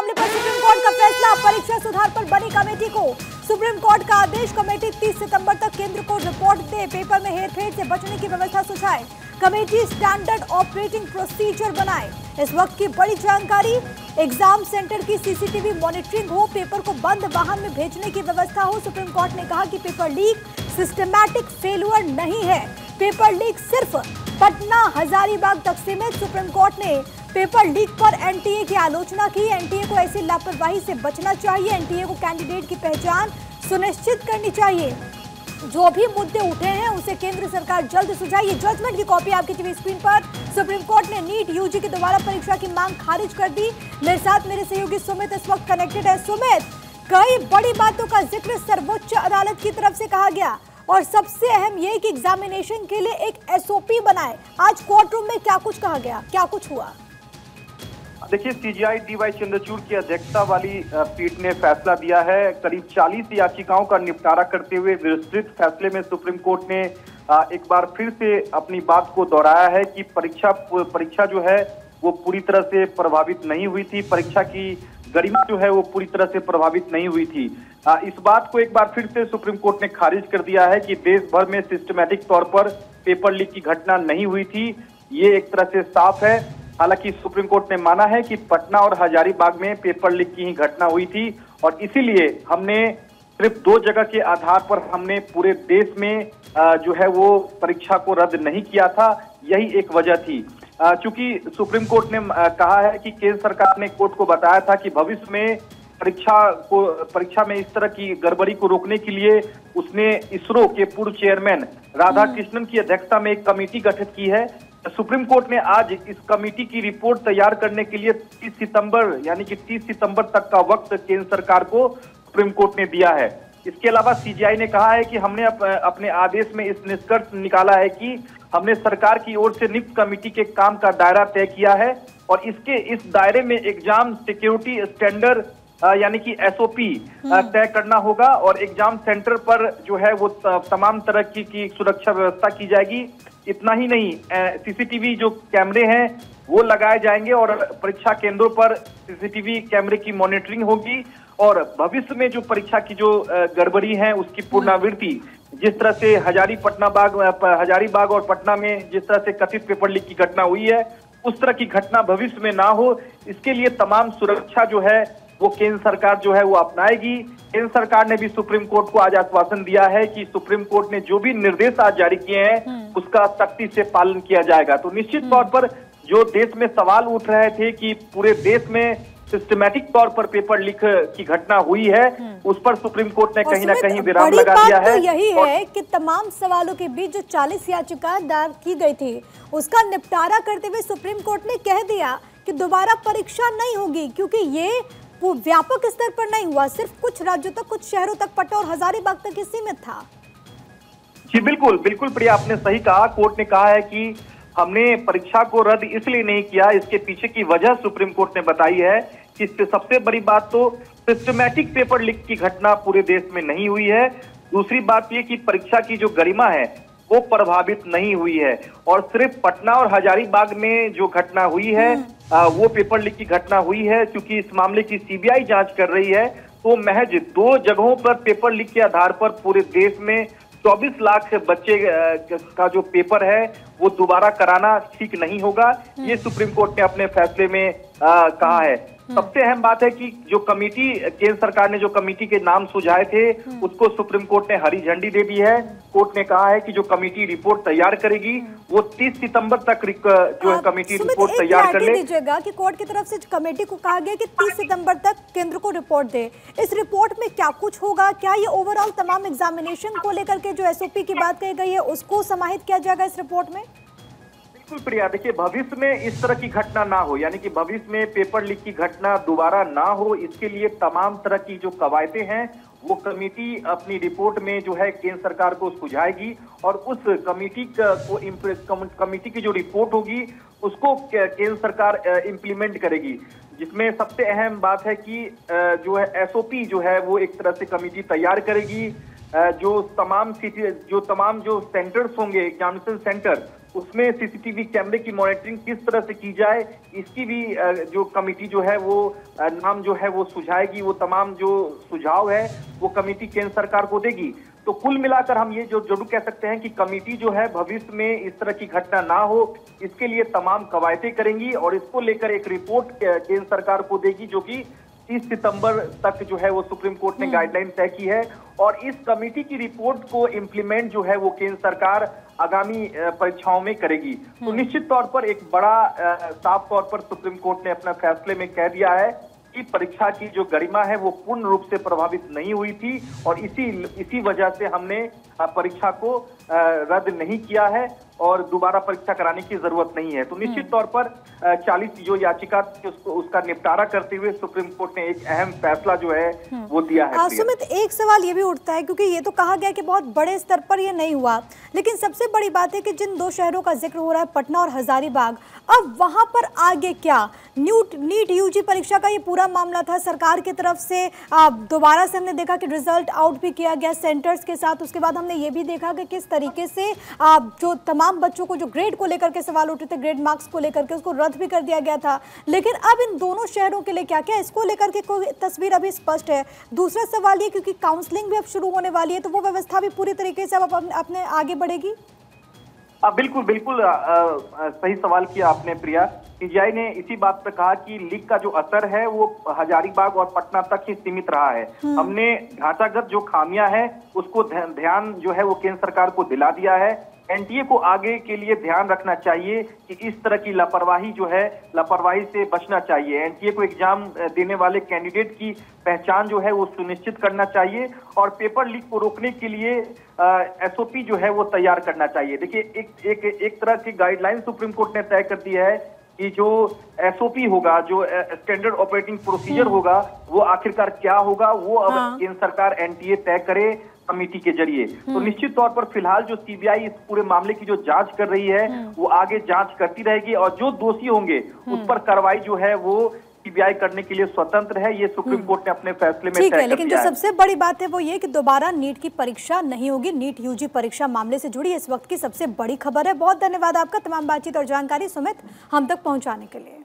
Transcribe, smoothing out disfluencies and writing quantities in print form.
मामले पर supreme court का फैसला, परीक्षा सुधार पर बनी कमेटी को सुप्रीम कोर्ट का आदेश। कमेटी 30 सितंबर तक केंद्र को रिपोर्ट दे, पेपर में हेरफेर से बचने की व्यवस्था सुझाए। कमेटी स्टैंडर्ड ऑपरेटिंग प्रोसीजर बनाए। इस वक्त की बड़ी जानकारी, एग्जाम सेंटर की सीसीटीवी मॉनिटरिंग हो, पेपर को बंद वाहन में भेजने की व्यवस्था हो। सुप्रीम कोर्ट ने कहा कि पेपर लीक सिस्टमैटिक फेल्यूर नहीं है, पेपर लीक सिर्फ पटना हजारीबाग तक सीमित। सुप्रीम कोर्ट ने पेपर लीक पर एनटीए की आलोचना की। एनटीए को ऐसी लापरवाही से बचना चाहिए। एनटीए को कैंडिडेट की पहचान सुनिश्चित करनी चाहिए। जो भी मुद्दे उठे हैं उसे केंद्र सरकार जल्द सुलझाए। जजमेंट की कॉपी आपकी टीवी स्क्रीन पर। सुप्रीम कोर्ट ने नीट यूजी की दोबारा परीक्षा की मांग खारिज कर दी। मेरे साथ मेरे सहयोगी सुमित इस वक्त कनेक्टेड है। सुमित, कई बड़ी बातों का जिक्र सर्वोच्च अदालत की तरफ से कहा गया और सबसे अहम ये कि एग्जामिनेशन के लिए एक एसओपी बनाए। आज कोर्ट रूम में क्या कुछ कहा गया, क्या कुछ हुआ? देखिए, सीजेआई डीवाई चंद्रचूड़ की अध्यक्षता वाली पीठ ने फैसला दिया है। करीब 40 याचिकाओं का निपटारा करते हुए विस्तृत फैसले में सुप्रीम कोर्ट ने एक बार फिर से अपनी बात को दोहराया है कि परीक्षा जो है वो पूरी तरह से प्रभावित नहीं हुई थी। परीक्षा की गरिमा जो है वो पूरी तरह से प्रभावित नहीं हुई थी। इस बात को एक बार फिर से सुप्रीम कोर्ट ने खारिज कर दिया है कि देश भर में सिस्टमैटिक तौर पर पेपर लीक की घटना नहीं हुई थी। ये एक तरह से साफ है। हालांकि सुप्रीम कोर्ट ने माना है कि पटना और हजारीबाग में पेपर लीक की ही घटना हुई थी और इसीलिए हमने सिर्फ 2 जगह के आधार पर हमने पूरे देश में जो है वो परीक्षा को रद्द नहीं किया था। यही एक वजह थी। चूंकि सुप्रीम कोर्ट ने कहा है कि केंद्र सरकार ने कोर्ट को बताया था कि भविष्य में परीक्षा में इस तरह की गड़बड़ी को रोकने के लिए उसने इसरो के पूर्व चेयरमैन राधाकृष्णन की अध्यक्षता में एक कमेटी गठित की है। सुप्रीम कोर्ट ने आज इस कमेटी की रिपोर्ट तैयार करने के लिए 30 सितंबर यानी कि 30 सितंबर तक का वक्त केंद्र सरकार को सुप्रीम कोर्ट ने दिया है। इसके अलावा सीजेआई ने कहा है कि हमने अपने आदेश में इस निष्कर्ष निकाला है कि हमने सरकार की ओर से नियुक्त कमेटी के काम का दायरा तय किया है और इस दायरे में एग्जाम सिक्योरिटी स्टैंडर्ड यानी कि एसओपी तय करना होगा और एग्जाम सेंटर पर जो है वो तमाम तरह की सुरक्षा व्यवस्था की जाएगी। इतना ही नहीं, सीसीटीवी जो कैमरे हैं वो लगाए जाएंगे और परीक्षा केंद्रों पर सीसीटीवी कैमरे की मॉनिटरिंग होगी और भविष्य में जो परीक्षा की जो गड़बड़ी है उसकी पुनरावृत्ति, जिस तरह से हजारीबाग और पटना में जिस तरह से कथित पेपर लीक की घटना हुई है उस तरह की घटना भविष्य में ना हो, इसके लिए तमाम सुरक्षा जो है वो केंद्र सरकार जो है वो अपनाएगी। केंद्र सरकार ने भी सुप्रीम कोर्ट को आज आश्वासन दिया है कि सुप्रीम कोर्ट ने जो भी निर्देश आज जारी किए हैं उसका सख्ती से पालन किया जाएगा। तो निश्चित तौर पर जो देश में सवाल उठ रहे थे कि पूरे देश में सिस्टमैटिक तौर पर पेपर लीक की घटना हुई है, उस पर सुप्रीम कोर्ट ने कहीं ना कहीं विराम लगा दिया है। तो यही है कि तमाम सवालों के बीच जो 40 याचिकाएं दायर की गई थी उसका निपटारा करते हुए सुप्रीम कोर्ट ने कह दिया कि दोबारा परीक्षा नहीं होगी, क्योंकि ये वो व्यापक स्तर पर नहीं हुआ, सिर्फ कुछ राज्यों तक, कुछ शहरों तक, पटना और हजारीबाग तक ही सीमित था। जी बिल्कुल प्रिया, आपने सही कहा। कोर्ट ने कहा है कि हमने परीक्षा को रद्द इसलिए नहीं किया, इसके पीछे की वजह सुप्रीम कोर्ट ने बताई है कि सबसे बड़ी बात तो सिस्टमैटिक पेपर लीक की घटना पूरे देश में नहीं हुई है। दूसरी बात ये कि परीक्षा की जो गरिमा है वो प्रभावित नहीं हुई है और सिर्फ पटना और हजारीबाग में जो घटना हुई है वो पेपर लीक की घटना हुई है। क्योंकि इस मामले की सीबीआई जांच कर रही है तो महज 2 जगहों पर पेपर लीक के आधार पर पूरे देश में 24 लाख बच्चे का जो पेपर है वो दोबारा कराना ठीक नहीं होगा। ये सुप्रीम कोर्ट ने अपने फैसले में कहा है। सबसे अहम बात है कि जो कमेटी केंद्र सरकार ने जो कमेटी के नाम सुझाए थे उसको सुप्रीम कोर्ट ने हरी झंडी दे दी है। कोर्ट ने कहा है कि जो कमेटी रिपोर्ट तैयार करेगी वो 30 सितंबर तक जो है कमेटी रिपोर्ट तैयार कर ले। दीजिएगा कि कोर्ट की तरफ से कमेटी को कहा गया कि 30 सितंबर तक केंद्र को रिपोर्ट दे। इस रिपोर्ट में क्या कुछ होगा? क्या ये ओवरऑल तमाम एग्जामिनेशन को लेकर के जो एसओपी की बात कही गई है उसको समाहित किया जाएगा इस रिपोर्ट में? बिल्कुल प्रिया, देखिए भविष्य में इस तरह की घटना ना हो, यानी कि भविष्य में पेपर लीक की घटना दोबारा ना हो, इसके लिए तमाम तरह की जो कवायदे हैं वो कमेटी अपनी रिपोर्ट में जो है केंद्र सरकार को सुझाएगी और उस कमेटी की जो रिपोर्ट होगी उसको केंद्र सरकार इम्प्लीमेंट करेगी। जिसमें सबसे अहम बात है कि जो है एसओपी जो है वो एक तरह से कमेटी तैयार करेगी। जो तमाम सेंटर्स होंगे एग्जामिनेशन सेंटर उसमें सीसीटीवी कैमरे की मॉनिटरिंग किस तरह से की जाए, इसकी भी जो कमेटी जो है वो नाम जो है वो सुझाएगी। वो तमाम जो सुझाव है वो कमेटी केंद्र सरकार को देगी। तो कुल मिलाकर हम ये जो जरूर कह सकते हैं कि कमेटी जो है भविष्य में इस तरह की घटना ना हो, इसके लिए तमाम कवायदें करेंगी और इसको लेकर एक रिपोर्ट केंद्र सरकार को देगी, जो कि 30 सितंबर तक जो है वो सुप्रीम कोर्ट ने गाइडलाइन तय की है। और इस कमेटी की रिपोर्ट को इम्प्लीमेंट जो है वो केंद्र सरकार आगामी परीक्षाओं में करेगी। तो निश्चित तौर पर एक बड़ा साफ तौर पर सुप्रीम कोर्ट ने अपना फैसले में कह दिया है कि परीक्षा की जो गरिमा है वो पूर्ण रूप से प्रभावित नहीं हुई थी और इसी वजह से हमने परीक्षा को रद्द नहीं किया है और दोबारा परीक्षा कराने की जरूरत नहीं है। तो निश्चित तौर पर 40 जो याचिका उसका निपटारा करते हुए सुप्रीम कोर्ट ने एक अहम फैसला जो है वो दिया है। सुमित, एक सवाल ये भी उठता है, क्योंकि ये तो कहा गया कि बहुत बड़े स्तर पर ये नहीं हुआ, लेकिन सबसे बड़ी बात है कि जिन दो शहरों का जिक्र हो रहा है, पटना और हजारीबाग, अब वहां पर आगे क्या? नीट यूजी परीक्षा का ये पूरा मामला था, सरकार की तरफ से दोबारा से हमने देखा कि रिजल्ट आउट भी किया गया सेंटर्स के साथ। उसके बाद हमने ये भी देखा कि किस तरीके से जो तमाम बच्चों को जो ग्रेड को लेकर के सवाल उठे थे, ग्रेड मार्क्स को लेकर के, उसको रद्द भी कर दिया गया था। लेकिन अब इन दोनों शहरों के लिए क्या क्या इसको लेकर के कोई तस्वीर अभी स्पष्ट है? दूसरा सवाल ये, क्योंकि काउंसलिंग भी अब शुरू होने वाली है, तो वो व्यवस्था भी पूरी तरीके से अब अपने आगे बढ़ेगी। बिल्कुल बिल्कुल सही सवाल किया आपने प्रिया। सीजीआई ने इसी बात पर कहा कि लीक का जो असर है वो हजारीबाग और पटना तक ही सीमित रहा है। हमने ढांचागत जो खामियां हैं उसको ध्यान जो है वो केंद्र सरकार को दिला दिया है। एनटीए को आगे के लिए ध्यान रखना चाहिए कि इस तरह की लापरवाही से बचना चाहिए। एनटीए को एग्जाम देने वाले कैंडिडेट की पहचान जो है वो सुनिश्चित करना चाहिए और पेपर लीक को रोकने के लिए एसओपी जो है वो तैयार करना चाहिए। देखिए, एक तरह की गाइडलाइन सुप्रीम कोर्ट ने तय कर दी है कि जो एसओपी होगा, जो स्टैंडर्ड ऑपरेटिंग प्रोसीजर होगा, वो आखिरकार क्या होगा, वो अब केंद्र सरकार एनटीए तय करे कमेटी के जरिए। तो निश्चित तौर पर फिलहाल जो सीबीआई इस पूरे मामले की जो जांच कर रही है वो आगे जांच करती रहेगी और जो दोषी होंगे उस पर कार्रवाई जो है वो सीबीआई करने के लिए स्वतंत्र है। ये सुप्रीम कोर्ट ने अपने फैसले में तय कर दिया है। लेकिन जो सबसे बड़ी बात है वो ये कि दोबारा नीट की परीक्षा नहीं होगी। नीट यूजी परीक्षा मामले से जुड़ी इस वक्त की सबसे बड़ी खबर है। बहुत धन्यवाद आपका तमाम बातचीत और जानकारी सुमित हम तक पहुंचाने के लिए।